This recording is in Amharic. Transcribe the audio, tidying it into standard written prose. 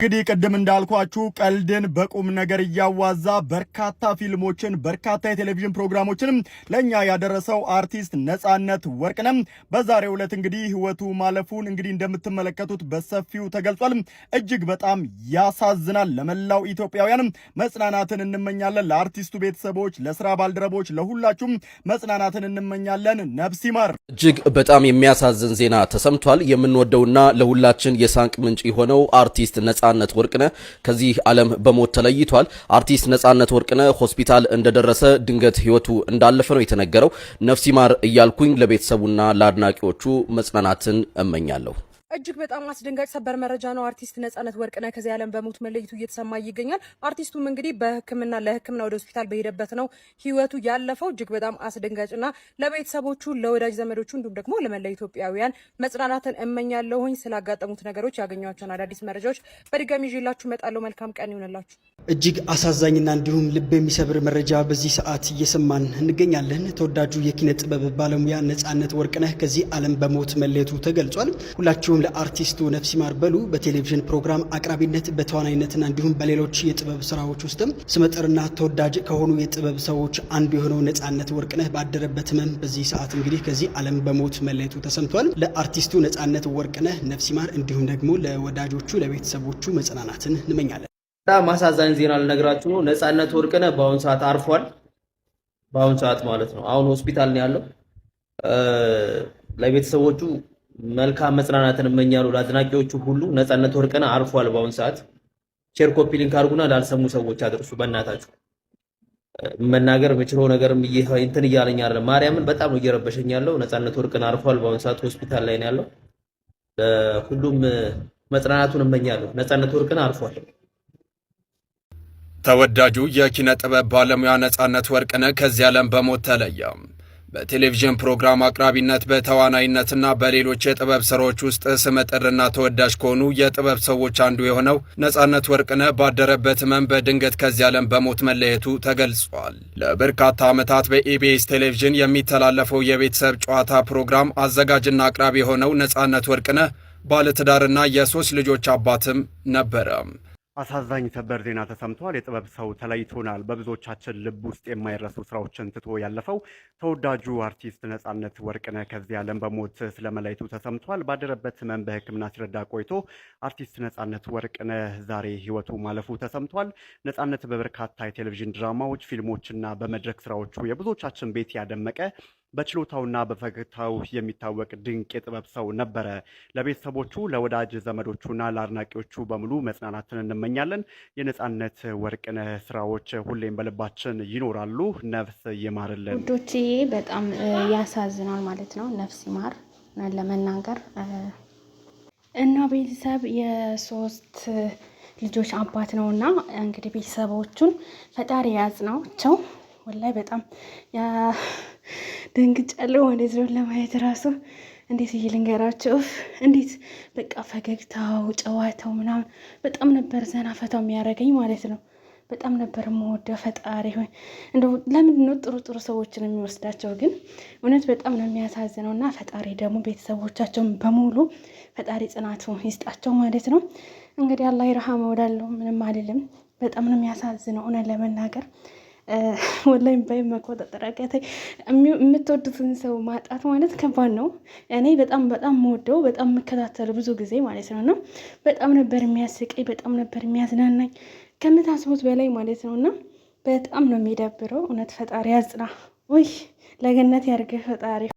እንግዲህ ቅድም እንዳልኳችሁ ቀልድን በቁም ነገር እያዋዛ በርካታ ፊልሞችን በርካታ የቴሌቪዥን ፕሮግራሞችንም ለኛ ያደረሰው አርቲስት ነጻነት ወርቅነህ በዛሬው ዕለት እንግዲህ ህይወቱ ማለፉን እንግዲህ እንደምትመለከቱት በሰፊው ተገልጿል። እጅግ በጣም ያሳዝናል። ለመላው ኢትዮጵያውያን መጽናናትን እንመኛለን። ለአርቲስቱ ቤተሰቦች፣ ለስራ ባልደረቦች፣ ለሁላችሁም መጽናናትን እንመኛለን። ነፍስ ይማር። እጅግ በጣም የሚያሳዝን ዜና ተሰምቷል። የምንወደውና ለሁላችን የሳንቅ ምንጭ የሆነው አርቲስት ነጻነት ወርቅነህ ከዚህ ዓለም በሞት ተለይቷል። አርቲስት ነጻነት ወርቅነህ ሆስፒታል እንደደረሰ ድንገት ህይወቱ እንዳለፈ ነው የተነገረው። ነፍስ ይማር እያልኩኝ ለቤተሰቡና ለአድናቂዎቹ መጽናናትን እመኛለሁ። እጅግ በጣም አስደንጋጭ ሰበር መረጃ ነው። አርቲስት ነጻነት ወርቅነህ ከዚህ ዓለም በሞት መለየቱ እየተሰማ ይገኛል። አርቲስቱም እንግዲህ ለህክምና ወደ ሆስፒታል በሄደበት ነው ህይወቱ ያለፈው። እጅግ በጣም አስደንጋጭና ለቤተሰቦቹ፣ ለወዳጅ ዘመዶቹ እንዲሁም ደግሞ ለመላው ኢትዮጵያውያን መጽናናትን እመኛለሁኝ። ስላጋጠሙት ነገሮች ያገኟቸውን አዳዲስ መረጃዎች በድጋሚ ይዤላችሁ እመጣለሁ። መልካም ቀን ይሁንላችሁ። እጅግ አሳዛኝና እንዲሁም ልብ የሚሰብር መረጃ በዚህ ሰዓት እየሰማን እንገኛለን። ተወዳጁ የኪነ ጥበብ ባለሙያ ነጻነት ወርቅነህ ከዚህ ዓለም በሞት መለየቱ ተገልጿል። ሁላችሁም ለአርቲስቱ ነፍስ ይማር በሉ። በቴሌቪዥን ፕሮግራም አቅራቢነት፣ በተዋናይነትና እንዲሁም በሌሎች የጥበብ ስራዎች ውስጥም ስመጥርና ተወዳጅ ከሆኑ የጥበብ ሰዎች አንዱ የሆነው ነጻነት ወርቅነህ ባደረበት ህመም በዚህ ሰዓት እንግዲህ ከዚህ ዓለም በሞት መለየቱ ተሰምቷል። ለአርቲስቱ ነጻነት ወርቅነህ ነፍስ ይማር፣ እንዲሁም ደግሞ ለወዳጆቹ ለቤተሰቦቹ መጽናናትን እንመኛለን። በጣም አሳዛኝ ዜና ልነግራችሁ ነው። ነጻነት ወርቅነህ በአሁን ሰዓት አርፏል። በአሁን ሰዓት ማለት ነው። አሁን ሆስፒታል ነው ያለው። ለቤተሰቦቹ መልካም መጽናናትን እመኛለሁ። ለአድናቂዎቹ ሁሉ ነጻነት ወርቅነህ አርፏል። በአሁን ሰዓት ሼር ኮፒ ሊንክ አድርጉና ላልሰሙ ሰዎች አድርሱ። በእናታችሁ መናገር የምችለው ነገርም እንትን እያለኝ አይደለም። ማርያምን በጣም ነው እየረበሸኝ ያለው። ነጻነት ወርቅነህ አርፏል። በአሁን ሰዓት ሆስፒታል ላይ ነው ያለው። ለሁሉም መጽናናቱን እመኛለሁ። ነጻነት ወርቅነህ አርፏል። ተወዳጁ የኪነ ጥበብ ባለሙያ ነጻነት ወርቅነህ ከዚህ ዓለም በሞት ተለየ። በቴሌቪዥን ፕሮግራም አቅራቢነት፣ በተዋናይነትና በሌሎች የጥበብ ስራዎች ውስጥ ስመጥርና ተወዳጅ ከሆኑ የጥበብ ሰዎች አንዱ የሆነው ነጻነት ወርቅነህ ባደረበት ህመም በድንገት ከዚህ ዓለም በሞት መለየቱ ተገልጿል። ለበርካታ ዓመታት በኢቢኤስ ቴሌቪዥን የሚተላለፈው የቤተሰብ ጨዋታ ፕሮግራም አዘጋጅና አቅራቢ የሆነው ነጻነት ወርቅነህ ባለትዳርና የ3 ልጆች አባትም ነበረ። አሳዛኝ ሰበር ዜና ተሰምቷል። የጥበብ ሰው ተለይቶናል። በብዙዎቻችን ልብ ውስጥ የማይረሱ ስራዎችን ትቶ ያለፈው ተወዳጁ አርቲስት ነጻነት ወርቅነህ ከዚህ ዓለም በሞት ስለመለየቱ ተሰምቷል። ባደረበት ህመም በሕክምና ሲረዳ ቆይቶ አርቲስት ነጻነት ወርቅነህ ዛሬ ህይወቱ ማለፉ ተሰምቷል። ነጻነት በበርካታ የቴሌቪዥን ድራማዎች፣ ፊልሞችና በመድረክ ስራዎቹ የብዙዎቻችን ቤት ያደመቀ በችሎታውና በፈገግታው የሚታወቅ ድንቅ የጥበብ ሰው ነበረ። ለቤተሰቦቹ፣ ለወዳጅ ዘመዶቹና ለአድናቂዎቹ በሙሉ መጽናናትን እንመኛለን። የነጻነት ወርቅነህ ስራዎች ሁሌም በልባችን ይኖራሉ። ነፍስ ይማርልን። ውዶቼ በጣም ያሳዝናል ማለት ነው። ነፍስ ይማር ለመናገር እና ቤተሰብ የ3 ልጆች አባት ነውና እንግዲህ ቤተሰቦቹን ፈጣሪ ያጽናቸው። ወላይ በጣም ደንግጫለሁ ማለት ነው። ለማየት ራሱ እንዴት ልንገራችሁ፣ እንዴት በቃ ፈገግታው፣ ጨዋታው ምናምን በጣም ነበር ዘና ፈታው የሚያደርገኝ ማለት ነው። በጣም ነበር የምወደው። ፈጣሪ ሆይ እንደው ለምንድን ነው ጥሩ ሰዎችን የሚወስዳቸው? ግን እውነት በጣም ነው የሚያሳዝነው። እና ፈጣሪ ደግሞ ቤተሰቦቻቸውን በሙሉ ፈጣሪ ጽናቱ ይስጣቸው ማለት ነው። እንግዲህ አላህ ይርሐመው እላለሁ። ምንም አይደለም። በጣም ነው የሚያሳዝነው እውነት ለመናገር ወላይ በመቆጣጠር አቃተኝ። የምትወዱትን ሰው ማጣት ማለት ከባድ ነው። እኔ በጣም የምወደው በጣም የምከታተለው ብዙ ጊዜ ማለት ነው። እና በጣም ነበር የሚያስቀኝ፣ በጣም ነበር የሚያዝናናኝ ከምታስቡት በላይ ማለት ነው። እና በጣም ነው የሚደብረው። እውነት ፈጣሪ ያጽና። ውይ ለገነት ያርገህ ፈጣሪ።